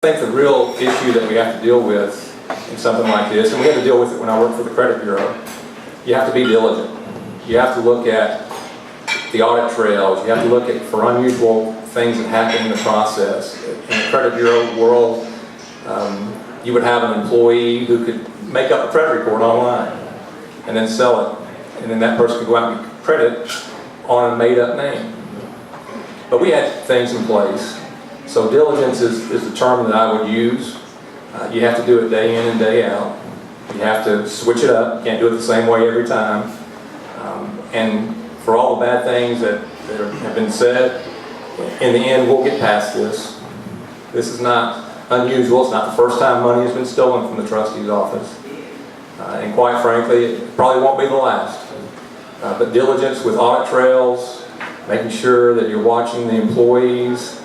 I think the real issue that we have to deal with in something like this, and we had to deal with it when I worked for the credit bureau, you have to be diligent. You have to look at the audit trails. You have to look at for unusual things that happen in the process. In the credit bureau world, you would have an employee who could make up a credit report online and then sell it, and then that person could go out and get credit on a made-up name. But we had things in place. So diligence is the term that I would use. You have to do it day in and day out. You have to switch it up. You can't do it the same way every time. And for all the bad things that have been said, in the end we'll get past this. This is not unusual. It's not the first time money has been stolen from the trustee's office. And quite frankly, it probably won't be the last. But diligence with audit trails, making sure that you're watching the employees,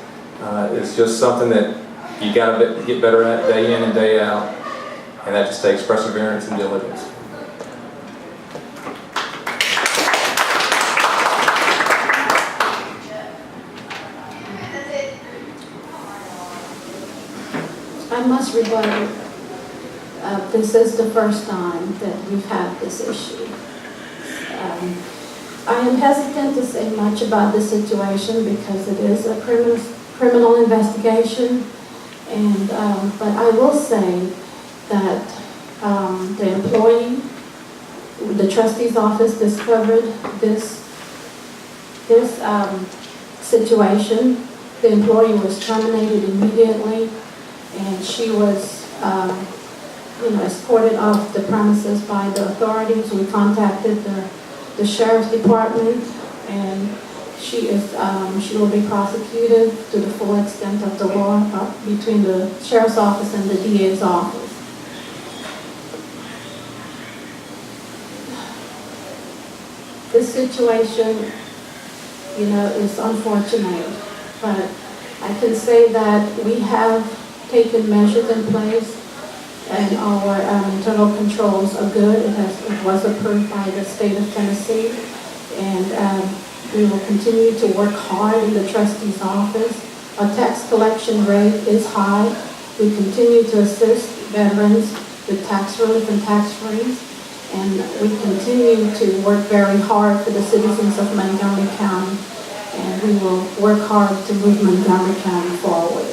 it's just something that you got to get better at day in and day out, and that just takes perseverance and diligence. I must rebut. This is the first time that we've had this issue. I am hesitant to say much about this situation because it is a criminal investigation, and but I will say that the employee, the trustee's office discovered this situation. The employee was terminated immediately, and she was escorted off the premises by the authorities. We contacted the sheriff's department, and she will be prosecuted to the full extent of the law between the sheriff's office and the DA's office. This situation, is unfortunate, but I can say that we have taken measures in place, and our internal controls are good. It was approved by the state of Tennessee, and we will continue to work hard in the trustee's office. Our tax collection rate is high. We continue to assist veterans with tax relief and tax freeze, and we continue to work very hard for the citizens of Montgomery County, and we will work hard to move Montgomery County forward.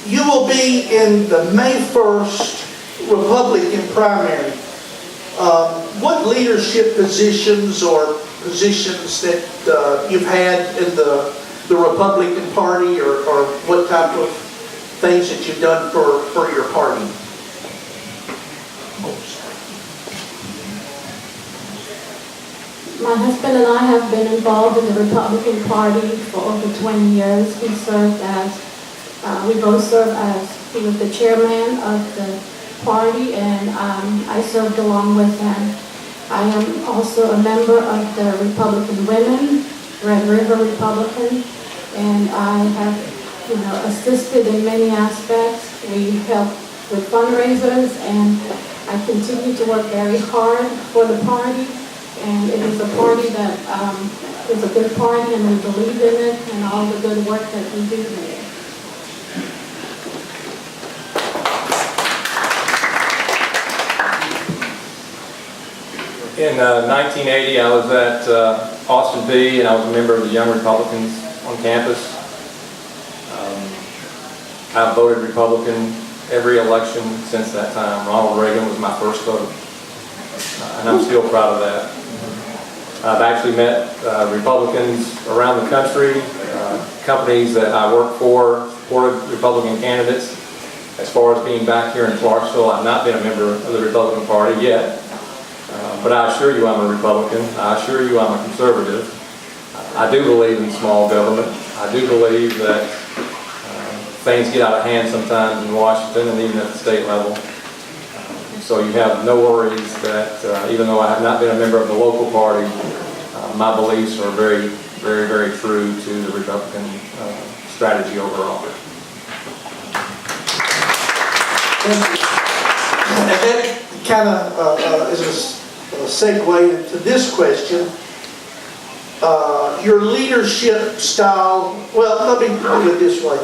You will be in the May 1st Republican primary. What leadership positions or positions that you've had in the Republican Party, or what type of things that you've done for your party? My husband and I have been involved in the Republican Party for over 20 years. We both served as, he was the chairman of the party, and I served along with him. I am also a member of the Republican Women, Red River Republican, and I have, assisted in many aspects. We help with fundraisers, and I continue to work very hard for the party. And it is a party that is a good party, and we believe in it and all the good work that we do there. In 1980, I was at Austin Peay, and I was a member of the Young Republicans on campus. I've voted Republican every election since that time. Ronald Reagan was my first vote, and I'm still proud of that. I've actually met Republicans around the country. Companies that I work for supported Republican candidates. As far as being back here in Clarksville, I've not been a member of the Republican Party yet. But I assure you I'm a Republican. I assure you I'm a conservative. I do believe in small government. I do believe that things get out of hand sometimes in Washington and even at the state level. So you have no worries that even though I have not been a member of the local party, my beliefs are very, very, very true to the Republican strategy overall. And that kind of is a segue into this question. your leadership style, well, let me put it this way.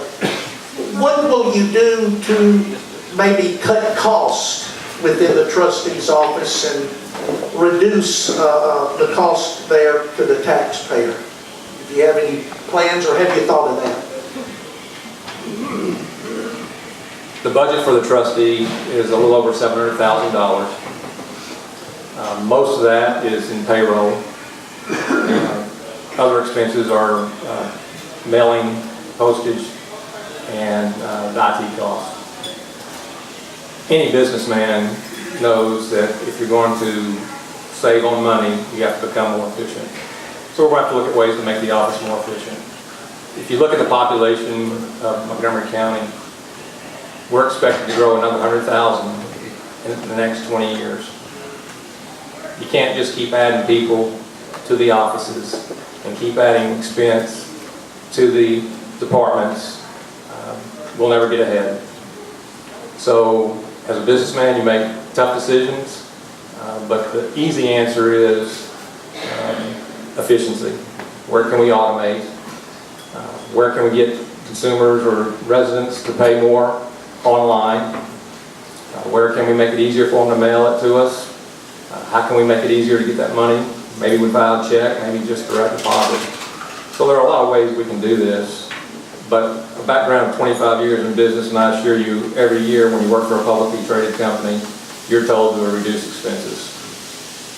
What will you do to maybe cut costs within the trustee's office and reduce the cost there to the taxpayer? Do you have any plans or have you thought of that? The budget for the trustee is a little over $700,000. Most of that is in payroll. Other expenses are mailing, postage, and the IT costs. Any businessman knows that if you're going to save on money, you have to become more efficient. So we're going to have to look at ways to make the office more efficient. If you look at the population of Montgomery County, we're expected to grow another 100,000 in the next 20 years. You can't just keep adding people to the offices and keep adding expense to the departments. We'll never get ahead. So as a businessman, you make tough decisions, but the easy answer is efficiency. Where can we automate? Where can we get consumers or residents to pay more online? Where can we make it easier for them to mail it to us? How can we make it easier to get that money? Maybe without a check, maybe just direct deposit. So there are a lot of ways we can do this. But a background of 25 years in business, and I assure you, every year when you work for a publicly traded company, you're told to reduce expenses.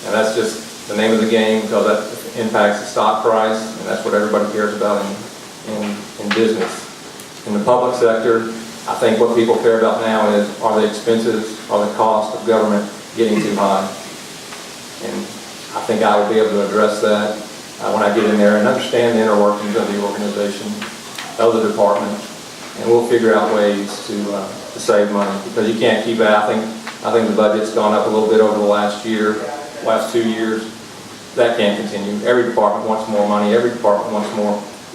And that's just the name of the game, because that impacts the stock price, and that's what everybody cares about in business. In the public sector, I think what people care about now is, are the expenses, are the cost of government getting too high? And I think I will be able to address that when I get in there and understand the inner workings of the organization, of the department, and we'll figure out ways to save money, because you can't keep it. I think the budget's gone up a little bit over the last 2 years. That can't continue. Every department wants more money. Every department wants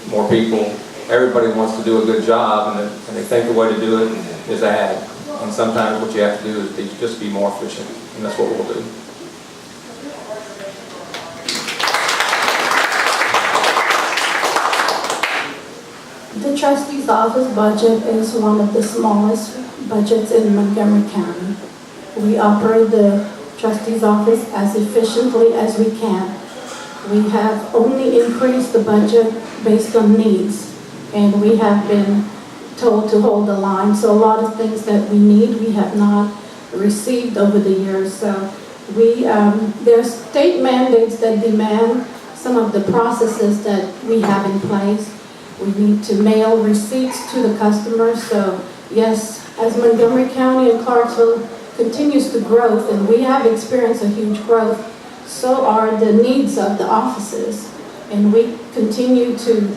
more people. Everybody wants to do a good job, and they think the way to do it is add. And sometimes what you have to do is just be more efficient, and that's what we'll do. The trustee's office budget is one of the smallest budgets in Montgomery County. We operate the trustee's office as efficiently as we can. We have only increased the budget based on needs, and we have been told to hold the line. So a lot of things that we need, we have not received over the years. So there's state mandates that demand some of the processes that we have in place. We need to mail receipts to the customers. So yes, as Montgomery County and Clarksville continues to grow, and we have experienced a huge growth, so are the needs of the offices. And we continue to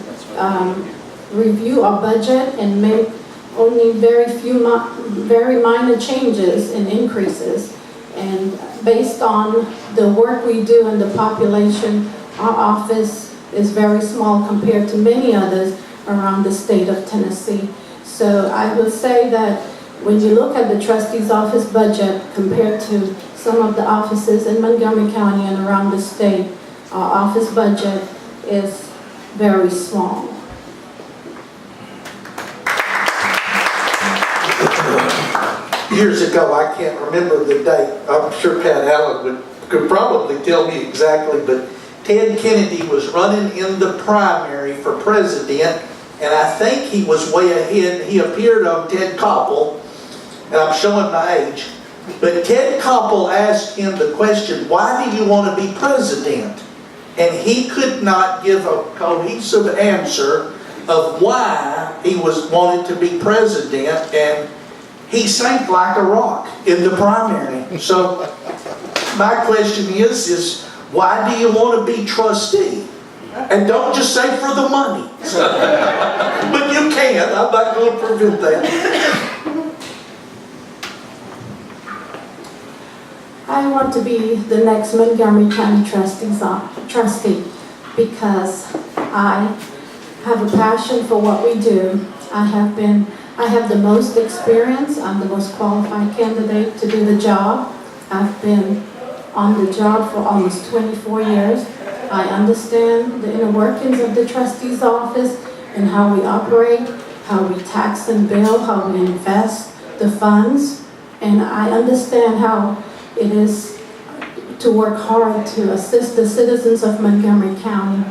review our budget and make only very minor changes and increases. And based on the work we do and the population, our office is very small compared to many others around the state of Tennessee. So I would say that when you look at the trustee's office budget compared to some of the offices in Montgomery County and around the state, our office budget is very small. Years ago, I can't remember the date. I'm sure Pat Allen could probably tell me exactly, but Ted Kennedy was running in the primary for president, and I think he was way ahead. He appeared on Ted Koppel, and I'm showing my age, but Ted Koppel asked him the question, why do you want to be president? And he could not give a cohesive answer of why he wanted to be president, and he sank like a rock in the primary. So my question is why do you want to be trustee? And don't just say for the money. But you can. I'm not going to prevent that. I want to be the next Montgomery County trustee because I have a passion for what we do. I have the most experience. I'm the most qualified candidate to do the job. I've been on the job for almost 24 years. I understand the inner workings of the trustee's office and how we operate, how we tax and bill, how we invest the funds. And I understand how it is to work hard to assist the citizens of Montgomery County.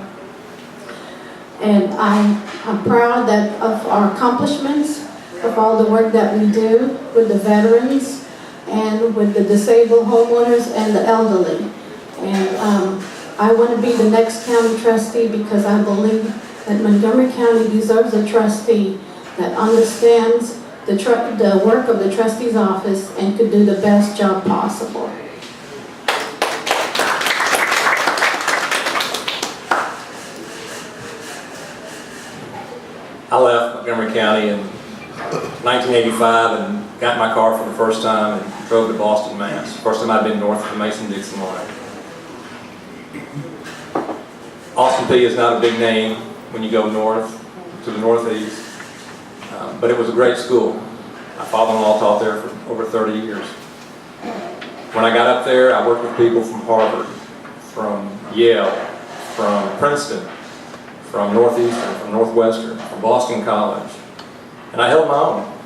And I'm proud of our accomplishments, of all the work that we do with the veterans and with the disabled homeowners and the elderly. And I want to be the next county trustee because I believe that Montgomery County deserves a trustee that understands the work of the trustee's office and could do the best job possible. I left Montgomery County in 1985 and got in my car for the first time and drove to Boston, Mass. First time I'd been north of the Mason-Dixon line. Austin Peay is not a big name when you go north to the northeast, but it was a great school. My father-in-law taught there for over 30 years. When I got up there, I worked with people from Harvard, from Yale, from Princeton, from Northeastern, from Northwestern, from Boston College, and I held my own.